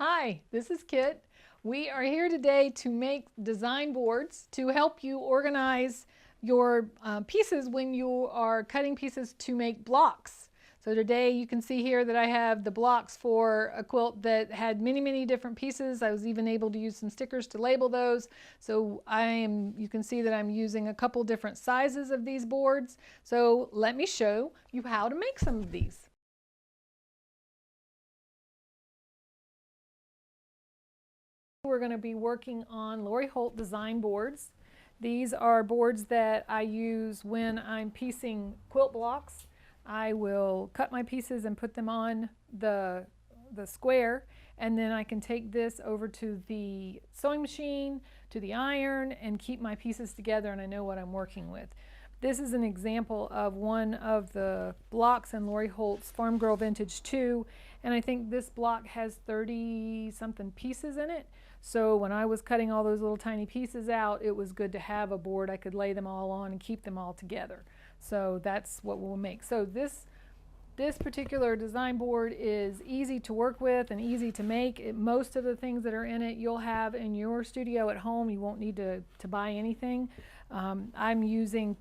Hi, this is Kit. We are here today to make design boards to help you organize your pieces when you are cutting pieces to make blocks. So today you can see here that I have the blocks for a quilt that had many different pieces. I was even able to use some stickers to label those. So you can see that I'm using a couple different sizes of these boards. So let me show you how to make some of these. We're going to be working on Lori Holt design boards. These are boards that I use when I'm piecing quilt blocks. I will cut my pieces and put them on the square, and then I can take this over to the sewing machine, to the iron, and keep my pieces together, and I know what I'm working with. This is an example of one of the blocks in Lori Holt's Farm Girl Vintage 2, and I think this block has 30 something pieces in it. So when I was cutting all those little tiny pieces out, it was good to have a board I could lay them all on and keep them all together. So that's what we'll make. So this particular design board is easy to work with and easy to make. Most of the things that are in it you'll have in your studio at home. You won't need to buy anything. I'm using,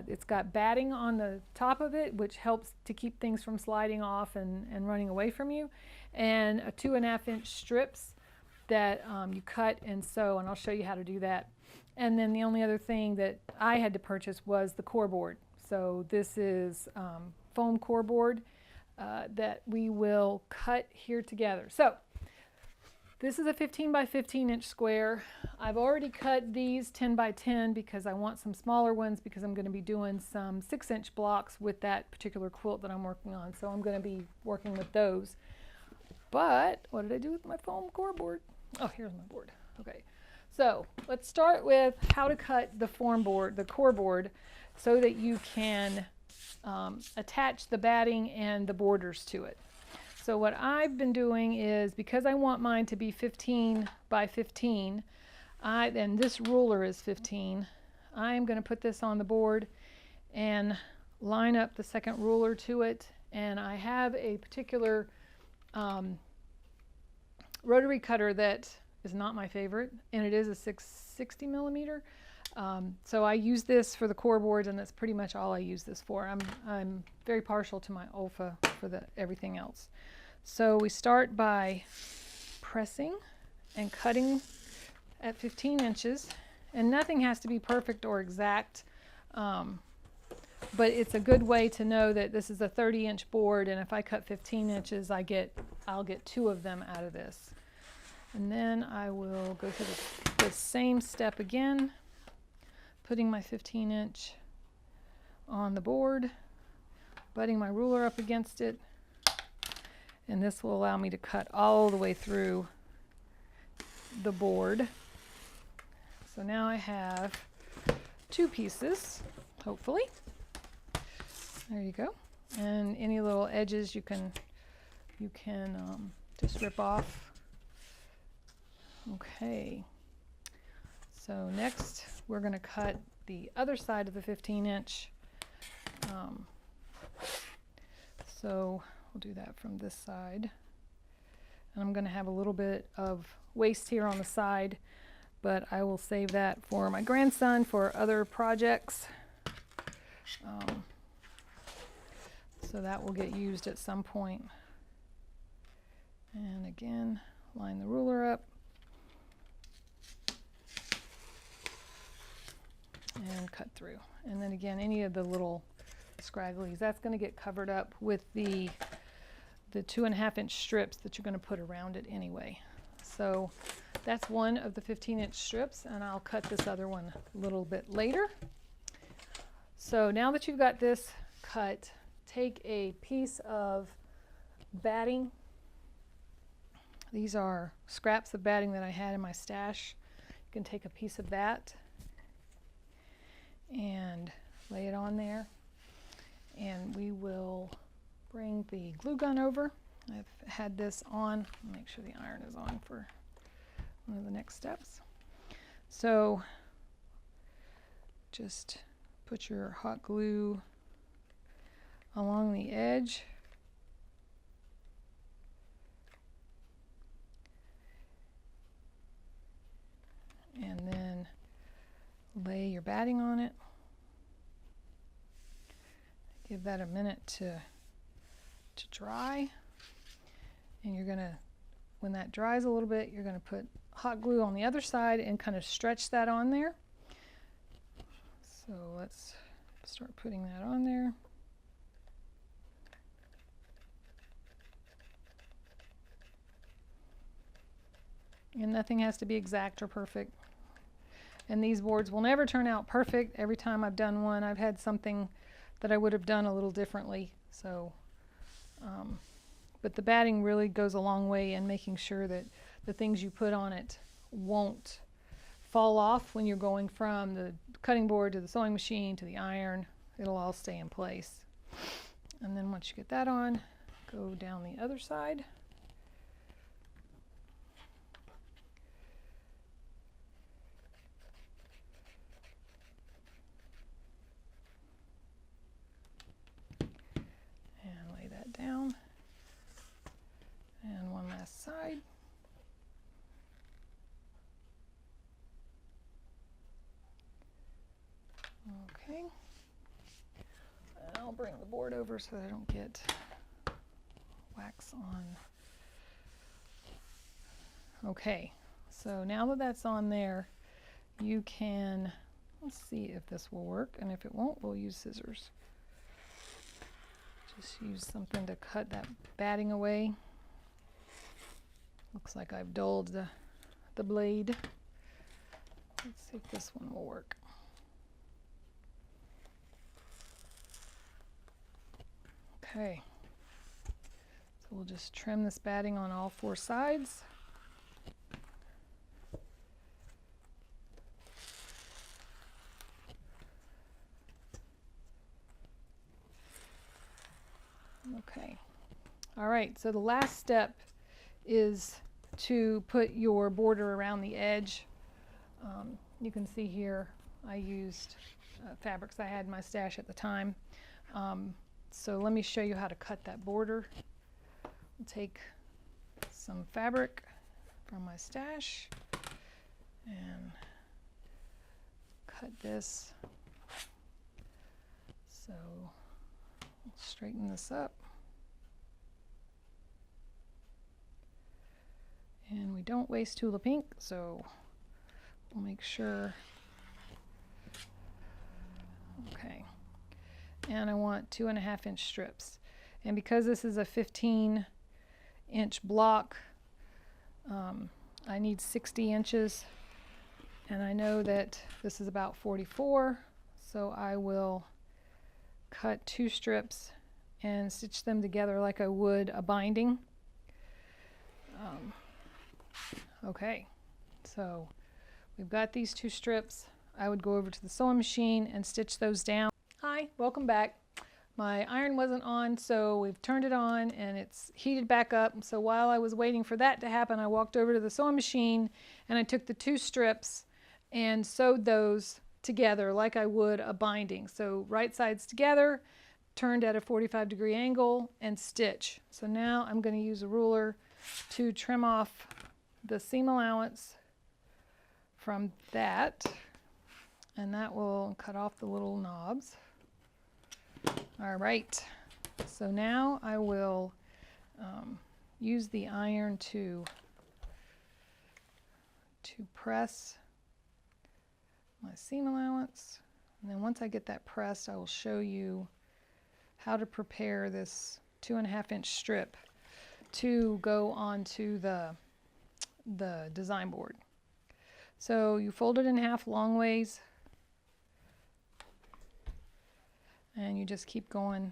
it's got batting on the top of it, which helps to keep things from sliding off and running away from you, and a 2.5 inch strips that you cut and sew, and I'll show you how to do that. And then the only other thing that I had to purchase was the core board. So this is foam core board that we will cut here together. So this is a 15 by 15 inch square. I've already cut these 10 by 10 because I want some smaller ones because I'm going to be doing some 6 inch blocks with that particular quilt that I'm working on. So I'm going to be working with those. But what did I do with my foam core board? Oh, here's my board. Okay, so let's start with how to cut the form board, the core board, so that you can attach the batting and the borders to it. So what I've been doing is, because I want mine to be 15 by 15, and this ruler is 15, I'm going to put this on the board and line up the second ruler to it. And I have a particular rotary cutter that is not my favorite, and it is a 660 millimeter. So I use this for the core boards, and that's pretty much all I use this for. I'm very partial to my Olfa for everything else. So we start by pressing and cutting at 15 inches, and nothing has to be perfect or exact, but it's a good way to know that this is a 30-inch board, and if I cut 15 inches, I'll get 2 of them out of this. And then I will go through the same step again, putting my 15-inch on the board, butting my ruler up against it, and this will allow me to cut all the way through the board. So now I have 2 pieces, hopefully. There you go. And any little edges you can just rip off. Okay. So next we're going to cut the other side of the 15-inch. So we'll do that from this side. And I'm going to have a little bit of waste here on the side, but I will save that for my grandson for other projects. So that will get used at some point. And again, line the ruler up. And cut through. And then again, any of the little scragglies, that's going to get covered up with the 2.5 inch strips that you're going to put around it anyway. So that's one of the 15-inch strips, and I'll cut this other one a little bit later. So now that you've got this cut, take a piece of batting. These are scraps of batting that I had in my stash. You can take a piece of that and lay it on there, and we will bring the glue gun over. I've had this on. Make sure the iron is on for one of the next steps. So just put your hot glue along the edge your batting on it. Give that a minute to dry. And you're going to, when that dries a little bit, you're going to put hot glue on the other side and kind of stretch that on there. So let's start putting that on there. And nothing has to be exact or perfect. And these boards will never turn out perfect. Every time I've done one, I've had something that I would have done a little differently. So, but the batting really goes a long way in making sure that the things you put on it won't fall off when you're going from the cutting board to the sewing machine to the iron. It'll all stay in place. And then once you get that on, go down the other side. Down, and one last side. Okay, I'll bring the board over so that I don't get wax on. Okay, so now that that's on there, you can, let's see if this will work, and if it won't, we'll use scissors. Just use something to cut that batting away. Looks like I've dulled the blade. Let's see if this one will work. Okay, so we'll just trim this batting on all four sides. Okay, all right, so the last step is to put your border around the edge. You can see here I used fabrics I had in my stash at the time. So let me show you how to cut that border. I'll take some fabric from my stash and cut this. So straighten this up. And we don't waste Tula Pink, so we'll make sure. Okay. And I want 2.5-inch strips. And because this is a 15-inch block, I need 60 inches. And I know that this is about 44, so I will cut 2 strips and stitch them together like I would a binding. Okay, so we've got these 2 strips. I would go over to the sewing machine and stitch those down. Hi, welcome back. My iron wasn't on, so we've turned it on and it's heated back up. So while I was waiting for that to happen, I walked over to the sewing machine and I took the 2 strips and sewed those together like I would a binding. So right sides together, turned at a 45-degree angle, and stitch. So now I'm going to use a ruler to trim off the seam allowance from that, and that will cut off the little knobs. All right, so now I will use the iron to press my seam allowance, and then once I get that pressed, I will show you how to prepare this 2.5-inch strip to go onto the design board. So you fold it in half long ways, and you just keep going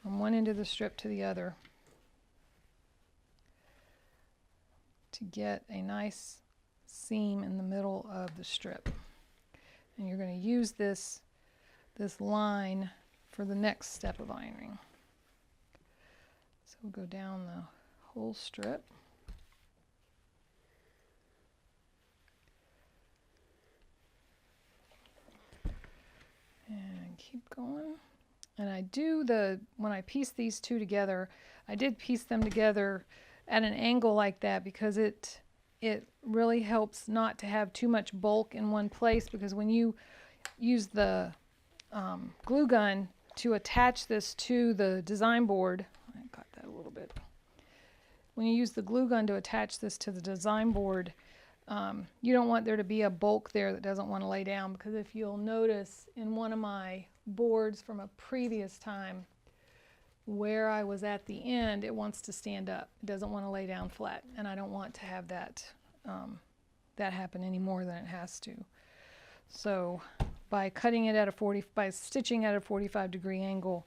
from one end of the strip to the other to get a nice seam in the middle of the strip. And you're going to use this line for the next step of ironing. So we'll go down the whole strip. And keep going. And I do when I piece these 2 together, I did piece them together at an angle like that because it it really helps not to have too much bulk in one place, because when you use the glue gun to attach this to the design board, I got that a little bit. When you use the glue gun to attach this to the design board, you don't want there to be a bulk there that doesn't want to lay down, because if you'll notice in one of my boards from a previous time, where I was at the end, it wants to stand up. It doesn't want to lay down flat, and I don't want to have that that happen any more than it has to. So by cutting it at by stitching at a 45-degree angle,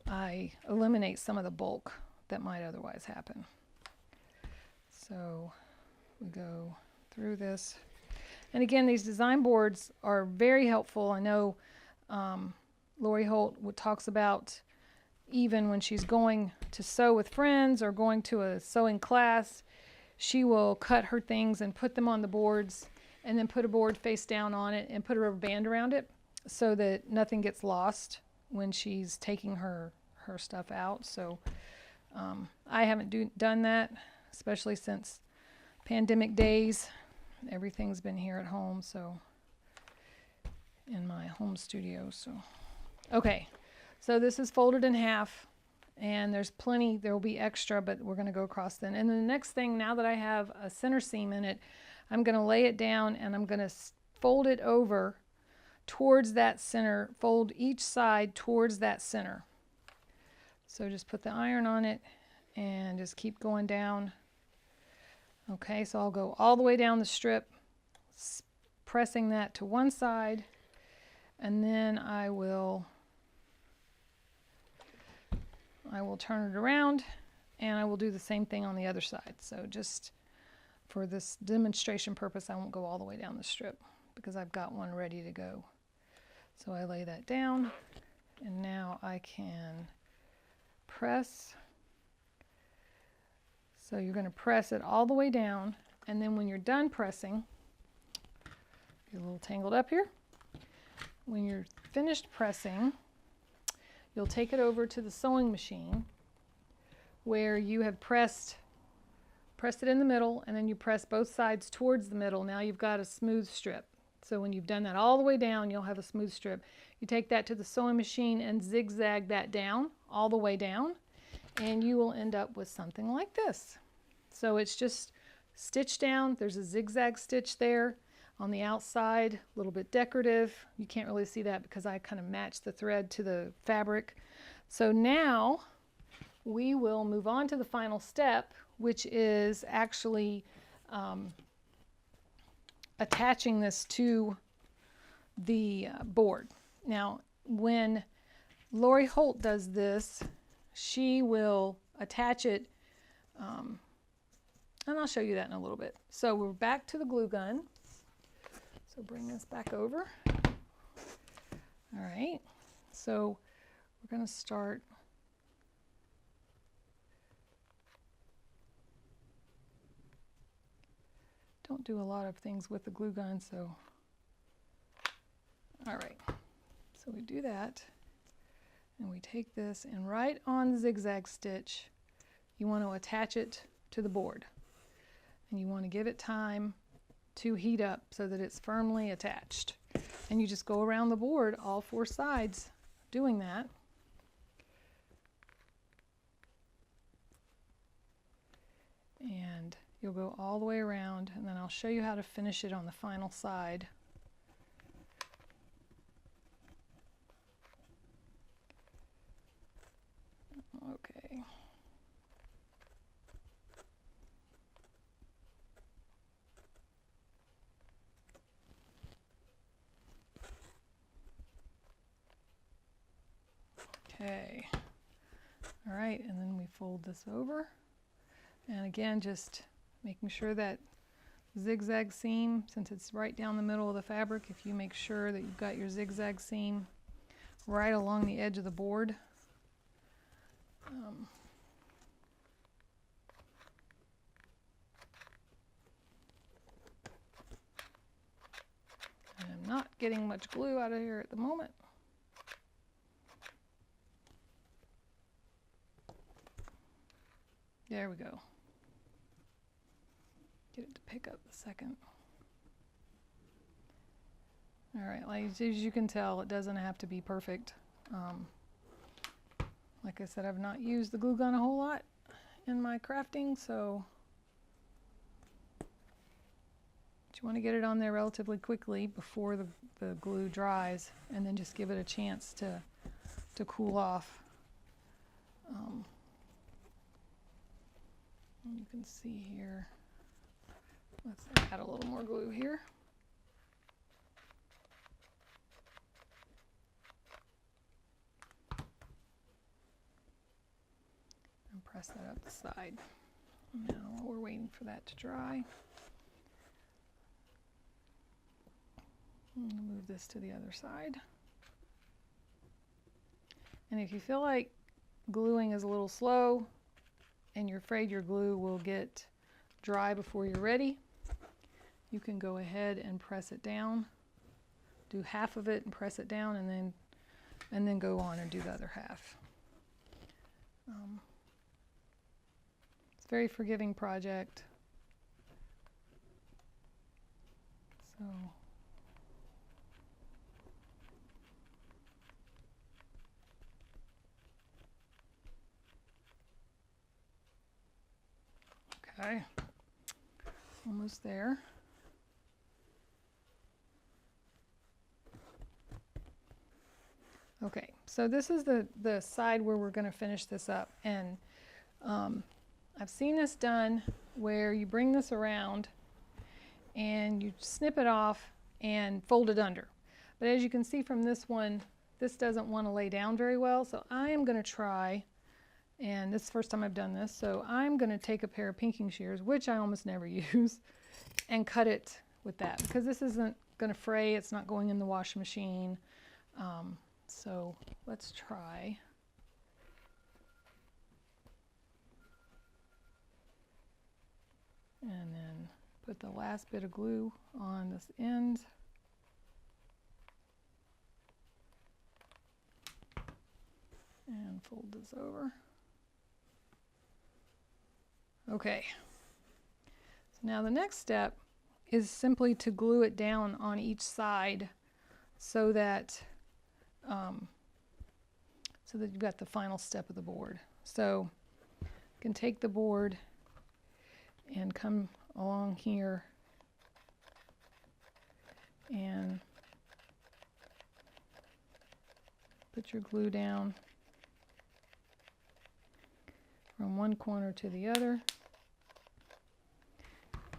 I eliminate some of the bulk that might otherwise happen. So we go through this, and again, these design boards are very helpful. I know Lori Holt talks about, even when she's going to sew with friends or going to a sewing class, she will cut her things and put them on the boards, and then put a board face down on it and put a rubber band around it so that nothing gets lost when she's taking her stuff out. So I haven't done that, especially since pandemic days. Everything's been here at home, so in my home studio. So okay. So this is folded in half, and there's plenty, there will be extra, but we're going to go across then. And then the next thing, now that I have a center seam in it, I'm going to lay it down, and I'm going to fold it over towards that center, fold each side towards that center. So just put the iron on it and just keep going down. Okay, so I'll go all the way down the strip, pressing that to one side, and then I will turn it around, and I will do the same thing on the other side. So just for this demonstration purpose, I won't go all the way down the strip because I've got one ready to go. So I lay that down, and now I can press. So you're going to press it all the way down, and then when you're done pressing, get a little tangled up here. When you're finished pressing, you'll take it over to the sewing machine where you have pressed it in the middle, and then you press both sides towards the middle. Now you've got a smooth strip. So when you've done that all the way down, you'll have a smooth strip. You take that to the sewing machine and zigzag that down, all the way down, and you will end up with something like this. So it's just stitched down. There's a zigzag stitch there on the outside, a little bit decorative. You can't really see that because I kind of matched the thread to the fabric. So now we will move on to the final step, which is actually attaching this to the board. Now, when Lori Holt does this, she will attach it, and I'll show you that in a little bit. So we're back to the glue gun. So bring this back over. All right, so we're going to start. Don't do a lot of things with the glue gun, so. All right, so we do that, and we take this, and right on the zigzag stitch, you want to attach it to the board, and you want to give it time to heat up so that it's firmly attached. And you just go around the board, all four sides, doing that. And you'll go all the way around, and then I'll show you how to finish it on the final side. Okay. Okay. All right, and then we fold this over. And again, just making sure that zigzag seam, since it's right down the middle of the fabric, if you make sure that you've got your zigzag seam right along the edge of the board. And I'm not getting much glue out of here at the moment. There we go. Get it to pick up the second. All right, like, as you can tell, it doesn't have to be perfect. Like I said, I've not used the glue gun a whole lot in my crafting, so you want to get it on there relatively quickly before the glue dries, and then just give it a chance to cool off. You can see here, let's add a little more glue here. And press that up the side. Now we're waiting for that to dry. Move this to the other side. And if you feel like gluing is a little slow and you're afraid your glue will get dry before you're ready, you can go ahead and press it down. Do half of it and press it down, and then go on and do the other half. It's a very forgiving project. So okay, almost there. Okay, so this is the side where we're going to finish this up, and I've seen this done where you bring this around and you snip it off and fold it under. But as you can see from this one, this doesn't want to lay down very well, so I am going to try, and this is the first time I've done this, so I'm going to take a pair of pinking shears, which I almost never use, and cut it with that, because this isn't going to fray, it's not going in the washing machine. So let's try. And then put the last bit of glue on this end. And fold this over. Okay. So now the next step is simply to glue it down on each side so that you've got the final step of the board. So you can take the board and come along here and put your glue down from one corner to the other,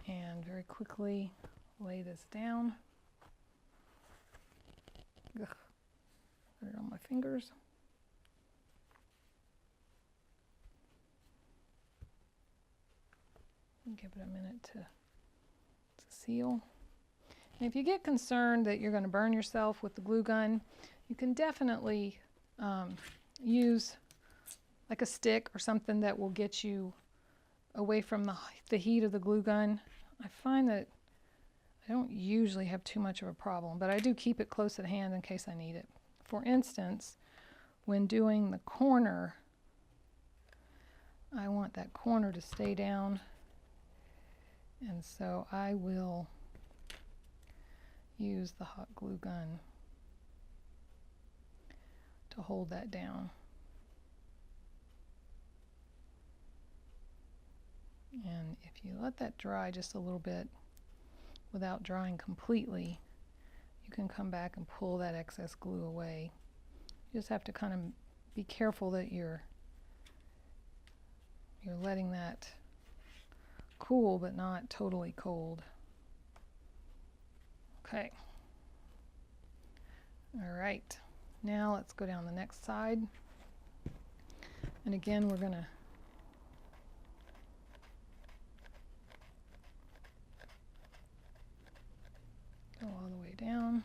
and very quickly lay this down. Ugh. Put it on my fingers. And give it a minute to seal. And if you get concerned that you're going to burn yourself with the glue gun, you can definitely use like a stick or something that will get you away from the heat of the glue gun. I find that I don't usually have too much of a problem, but I do keep it close at hand in case I need it. For instance, when doing the corner, I want that corner to stay down, and so I will use the hot glue gun to hold that down. And if you let that dry just a little bit without drying completely, you can come back and pull that excess glue away. You just have to kind of be careful that you're letting that cool but not totally cold. Okay. All right. Now let's go down the next side. And again, we're going to go all the way down.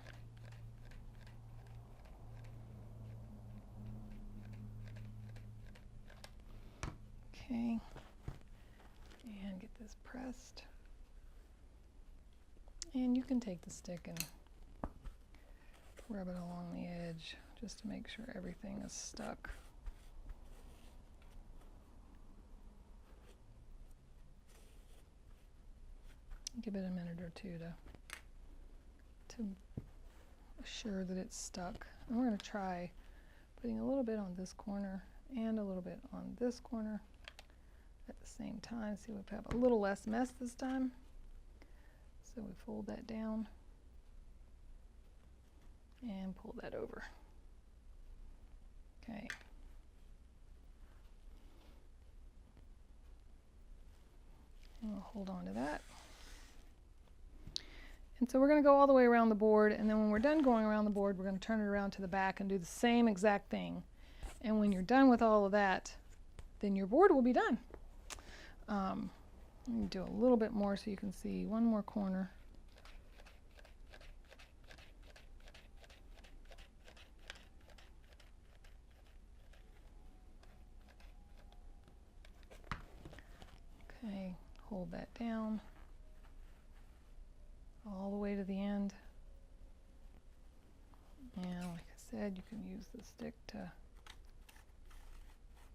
Okay, and get this pressed. And you can take the stick and rub it along the edge just to make sure everything is stuck. Give it a minute or two to assure that it's stuck. And we're going to try putting a little bit on this corner and a little bit on this corner at the same time. See if we have a little less mess this time. So we fold that down and pull that over. Okay. And we'll hold on to that. And so we're going to go all the way around the board, and then when we're done going around the board, we're going to turn it around to the back and do the same exact thing. And when you're done with all of that, then your board will be done. Let me do a little bit more so you can see one more corner. Okay, hold that down all the way to the end. And like I said, you can use the stick to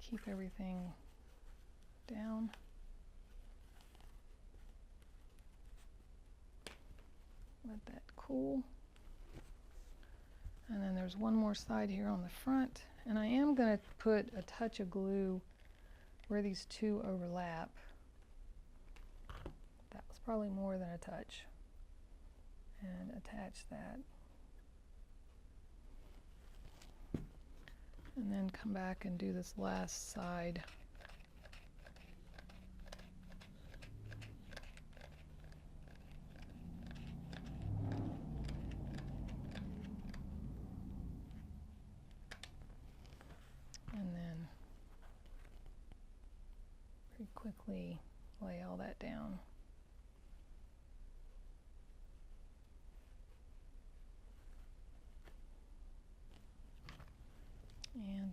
keep everything down. Let that cool. And then there's one more side here on the front, and I am going to put a touch of glue where these two overlap. That was probably more than a touch. And attach that. And then come back and do this last side. And then very quickly lay all that down. And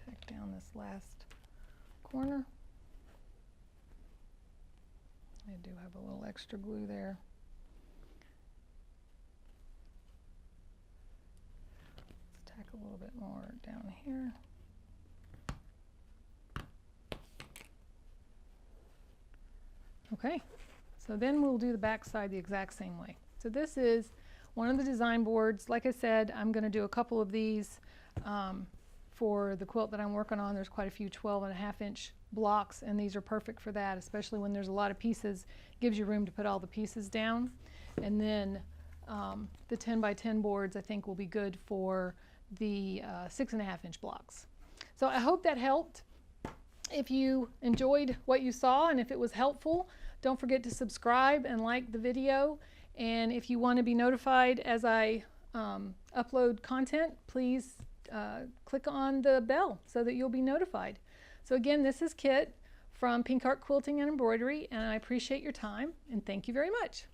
tack down this last corner. I do have a little extra glue there. Let's tack a little bit more down here. Okay, so then we'll do the back side the exact same way. So this is one of the design boards. Like I said, I'm going to do a couple of these for the quilt that I'm working on. There's quite a few 12.5-inch blocks, and these are perfect for that, especially when there's a lot of pieces. It gives you room to put all the pieces down. And then the 10 by 10 boards I think will be good for the 6.5-inch blocks. So I hope that helped. If you enjoyed what you saw and if it was helpful, don't forget to subscribe and like the video. And if you want to be notified as I upload content, please click on the bell so that you'll be notified. So again, this is Kit from Pink Art Quilting and Embroidery, and I appreciate your time and thank you very much.